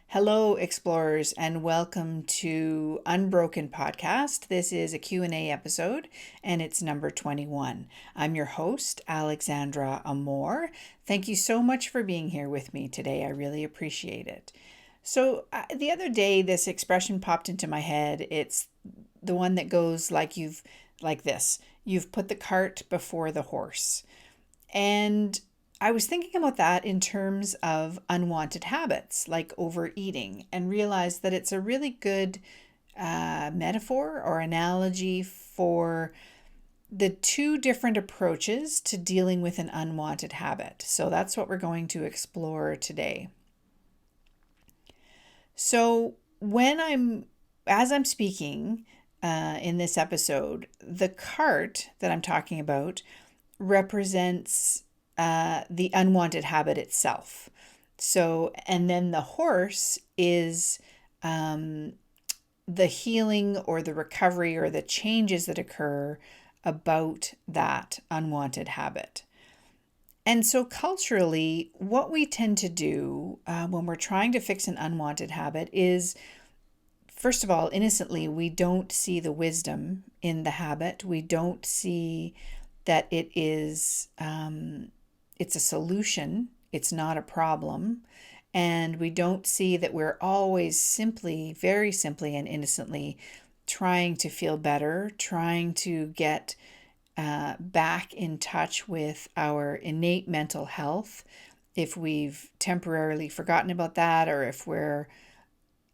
Hello, explorers, and welcome to Unbroken podcast. This is a Q&A episode, and it's number 21. I'm your host, Alexandra Amor. Thank you so much for being here with me today. I really appreciate it. The other day, this expression popped into my head. It's the one that goes like this. You've put the cart before the horse. And I was thinking about that in terms of unwanted habits like overeating and realized that it's a really good metaphor or analogy for the two different approaches to dealing with an unwanted habit. So that's what we're going to explore today. So as I'm speaking in this episode, the cart that I'm talking about represents the unwanted habit itself. And then the horse is the healing or the recovery or the changes that occur about that unwanted habit. And so, culturally, what we tend to do when we're trying to fix an unwanted habit is, first of all, innocently, we don't see the wisdom in the habit. We don't see that it's a solution, it's not a problem. And we don't see that we're always very simply and innocently trying to feel better, trying to get back in touch with our innate mental health. If we've temporarily forgotten about that, or if we're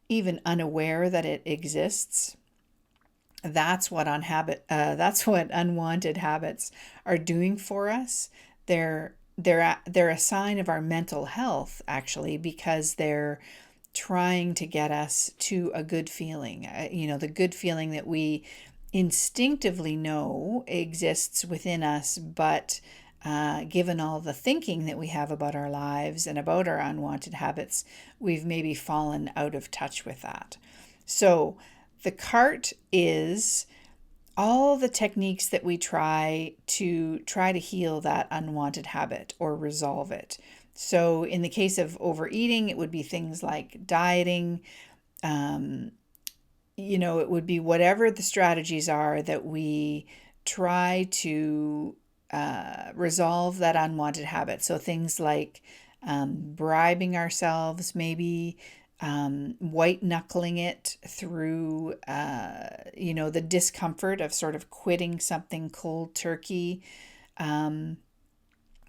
even unaware that it exists, that's what unwanted habits are doing for us. They're a sign of our mental health, actually, because they're trying to get us to a good feeling. The good feeling that we instinctively know exists within us, but given all the thinking that we have about our lives and about our unwanted habits, we've maybe fallen out of touch with that. So the cart is all the techniques that we try to heal that unwanted habit or resolve it. So in the case of overeating, it would be things like dieting. It would be whatever the strategies are that we try to resolve that unwanted habit. So things like bribing ourselves, maybe white-knuckling it through, the discomfort of sort of quitting something cold turkey. I'm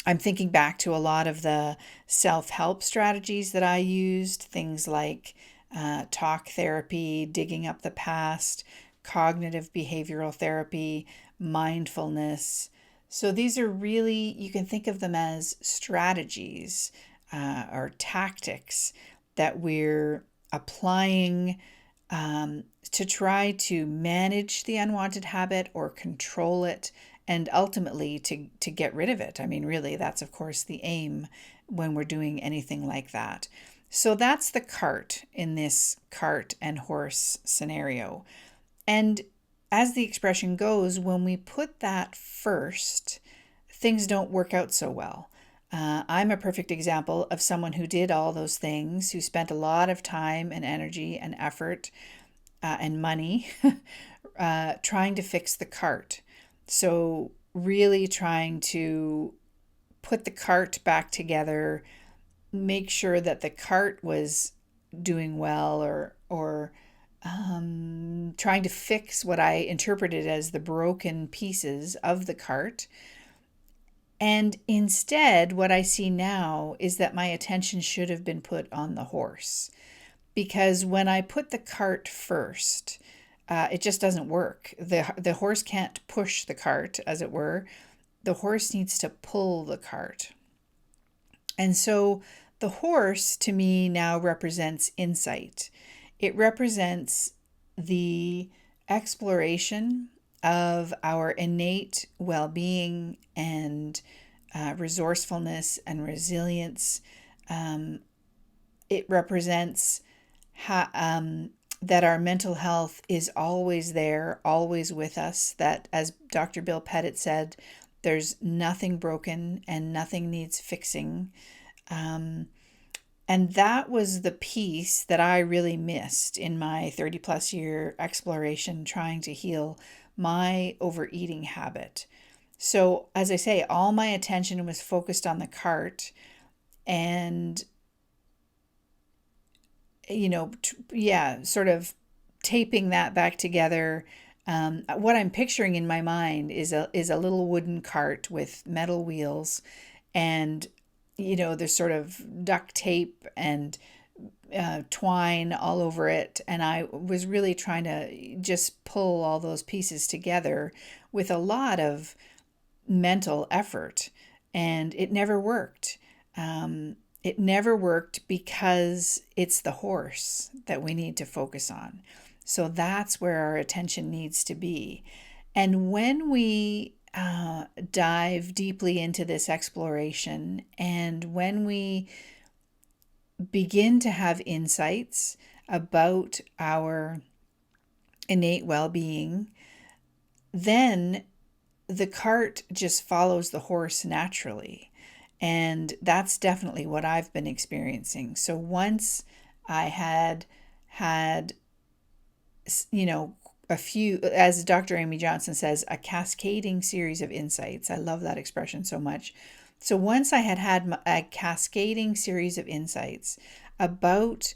thinking back to a lot of the self-help strategies that I used, things like talk therapy, digging up the past, cognitive behavioral therapy, mindfulness. So these are really, you can think of them as strategies or tactics that we're applying to try to manage the unwanted habit or control it, and ultimately to get rid of it. I mean, really, that's of course the aim when we're doing anything like that. So that's the cart in this cart and horse scenario. And as the expression goes, when we put that first, things don't work out so well. I'm a perfect example of someone who did all those things, who spent a lot of time and energy and effort and money trying to fix the cart. So really trying to put the cart back together, make sure that the cart was doing well, or trying to fix what I interpreted as the broken pieces of the cart. And instead, what I see now is that my attention should have been put on the horse. Because when I put the cart first, it just doesn't work. The horse can't push the cart, as it were. The horse needs to pull the cart. And so the horse, to me, now represents insight. It represents the exploration of our innate well-being and resourcefulness and resilience. It represents that our mental health is always there, always with us, that, as Dr. Bill Pettit said, there's nothing broken and nothing needs fixing. And that was the piece that I really missed in my 30 plus year exploration trying to heal my overeating habit. So, as I say, all my attention was focused on the cart and, sort of taping that back together. What I'm picturing in my mind is a little wooden cart with metal wheels, and there's sort of duct tape and twine all over it. And I was really trying to just pull all those pieces together with a lot of mental effort, and it never worked. It never worked because it's the horse that we need to focus on. So that's where our attention needs to be. And when we dive deeply into this exploration, and when we begin to have insights about our innate well being, then the cart just follows the horse naturally. And that's definitely what I've been experiencing. So once I had, a few, as Dr. Amy Johnson says, a cascading series of insights. I love that expression so much. So once I had a cascading series of insights about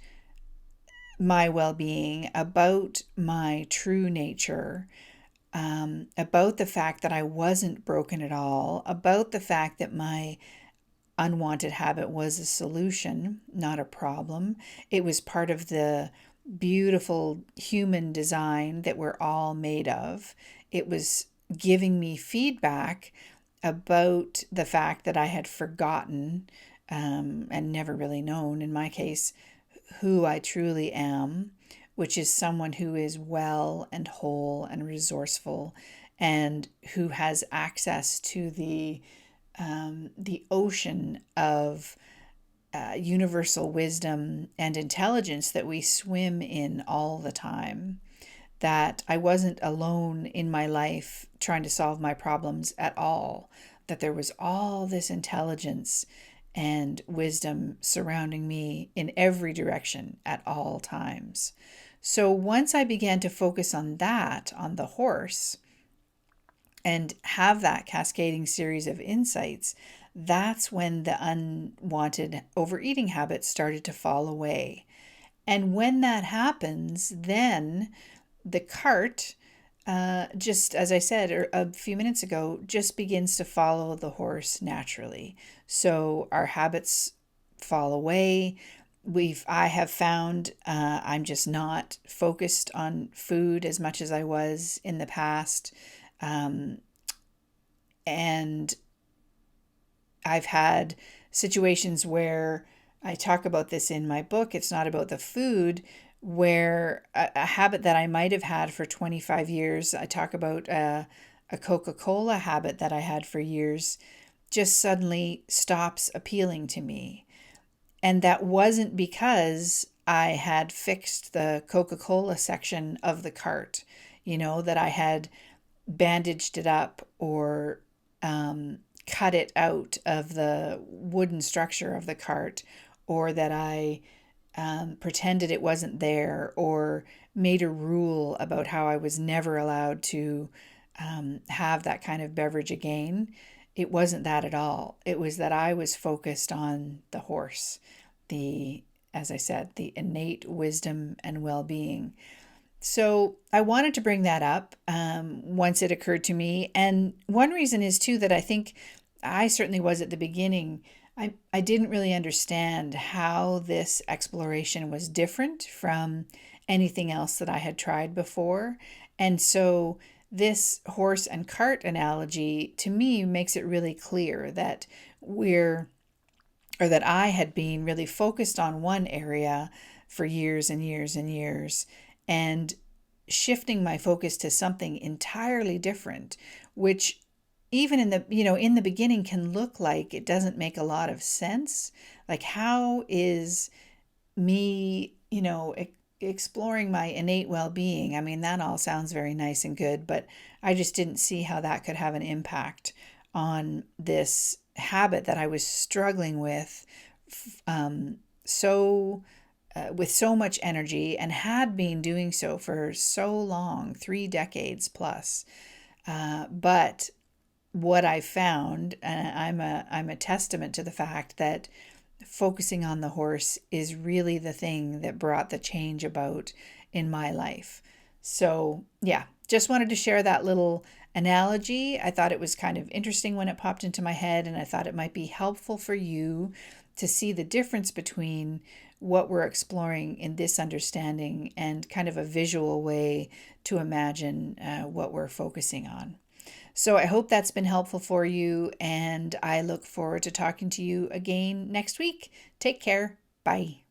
my well being, about my true nature, about the fact that I wasn't broken at all, about the fact that my unwanted habit was a solution, not a problem. It was part of the beautiful human design that we're all made of. It was giving me feedback about the fact that I had forgotten and never really known, in my case, who I truly am, which is someone who is well and whole and resourceful, and who has access to the ocean of universal wisdom and intelligence that we swim in all the time. That I wasn't alone in my life trying to solve my problems at all, that there was all this intelligence and wisdom surrounding me in every direction at all times. So once I began to focus on that, on the horse, and have that cascading series of insights, that's when the unwanted overeating habits started to fall away. And when that happens, then the cart, just as I said a few minutes ago, just begins to follow the horse naturally. So our habits fall away. I have found I'm just not focused on food as much as I was in the past. And I've had situations where I talk about this in my book. It's not about the food, where a habit that I might have had for 25 years, I talk about a Coca-Cola habit that I had for years, just suddenly stops appealing to me. And that wasn't because I had fixed the Coca-Cola section of the cart, that I had bandaged it up or cut it out of the wooden structure of the cart, or that I pretended it wasn't there, or made a rule about how I was never allowed to have that kind of beverage again. It wasn't that at all. It was that I was focused on the horse, as I said, the innate wisdom and well-being. So I wanted to bring that up once it occurred to me. And one reason is too that I think I certainly was at the beginning. I didn't really understand how this exploration was different from anything else that I had tried before. And so this horse and cart analogy to me makes it really clear that that I had been really focused on one area for years and years and years, and shifting my focus to something entirely different, which even in the beginning can look like it doesn't make a lot of sense. Like, how is me, exploring my innate well-being? I mean, that all sounds very nice and good, but I just didn't see how that could have an impact on this habit that I was struggling with so with so much energy and had been doing so for so long, 3 decades plus. But what I found, and I'm a testament to the fact that focusing on the horse is really the thing that brought the change about in my life. So, yeah, just wanted to share that little analogy. I thought it was kind of interesting when it popped into my head, and I thought it might be helpful for you to see the difference between what we're exploring in this understanding and kind of a visual way to imagine what we're focusing on. So I hope that's been helpful for you, and I look forward to talking to you again next week. Take care. Bye.